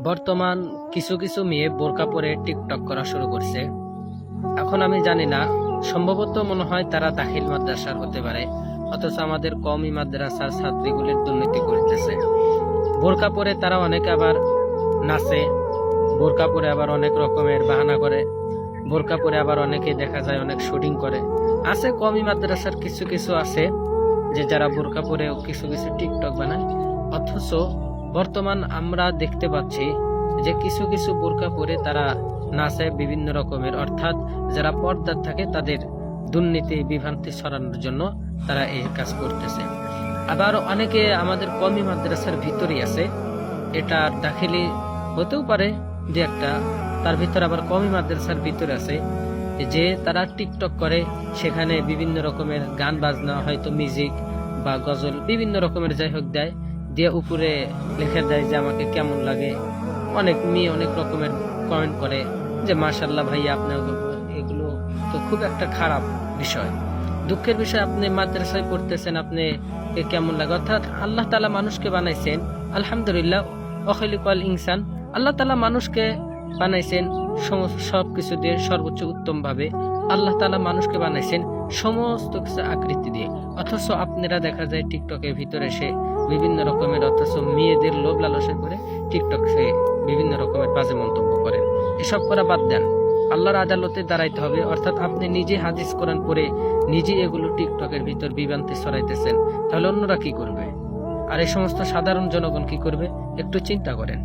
বর্তমান কিছু কিছু মেয়ে বোরকা পরে টিকটক করা শুরু করছে। এখন আমি জানি না, সম্ভবত মনে হয় তারা দাখিল মাদ্রাসার হতে পারে, অথচ আমাদের কওমি মাদ্রাসার ছাত্রীগুলির দুর্নীতি করতেছে। বোরকা পরে তারা অনেকে আবার নাচে, বোরকা পরে আবার অনেক রকমের বাহানা করে, বোরকা পরে আবার অনেকে দেখা যায় অনেক শুটিং করে। আছে কওমি মাদ্রাসার কিছু কিছু আছে যে যারা বোরকা পরে কিছু কিছু টিকটক বানায়। অথচ বর্তমান আমরা দেখতে পাচ্ছি যে কিছু কিছু বোরকা পরে তারা নাচে বিভিন্ন রকমের, অর্থাৎ যারা পর্দার থাকে তাদের দুর্নীতি বিভ্রান্তি ছড়ানোর জন্য তারা এই কাজ করতেছে। আবার অনেকে আমাদের কওমি মাদ্রাসার ভিতরেই আছে, এটা দাখিলি হতেও পারে যে একটা, তার ভিতর আবার কওমি মাদ্রাসার ভিতরে আছে যে তারা টিকটক করে, সেখানে বিভিন্ন রকমের গান বাজনা, হয়তো মিউজিক বা গজল বিভিন্ন রকমের যাই হোক দেয়, দিয়ে উপরে লিখে দেয় যে আমাকে কেমন লাগে। অনেক মেয়ে অনেক রকমের কমেন্ট করে যে মাশাআল্লাহ ভাইয়া আপনি, এগুলো তো খুব একটা খারাপ বিষয়, দুঃখের বিষয়। আপনি মাদ্রাসায় পড়তেছেন, আপনি কেমন লাগে, অর্থাৎ আল্লাহ তাআলা মানুষকে বানাইছেন, আলহামদুলিল্লাহ ওয়াখিলিকাল ইনসান, আল্লাহ তাআলা মানুষকে বানাইছেন সবকিছু দিয়ে সর্বোচ্চ উত্তম ভাবে। আল্লাহ তাআলা মানুষকে বানাইছেন সমস্ত কিছু আকৃতি দিয়ে, অথচ আপনারা দেখা যায় টিকটকের ভিতরে এসে বিভিন্ন রকমের, অথচ মেয়েদের লোভ লালসা করে টিকটক সে বিভিন্ন রকমের বাজে মন্তব্য করেন। এসব করা বাদ দেন, আল্লাহর আদালতে দাঁড়াইতে হবে। অর্থাৎ আপনি নিজে হাদিস কোরআন পড়ে নিজে এগুলো টিকটকের ভিতর বিভ্রান্তি ছড়াইতেছেন, তাহলে অন্যরা কি করবে? আর এই সমস্ত সাধারণ জনগণ কি করবে? একটু চিন্তা করেন।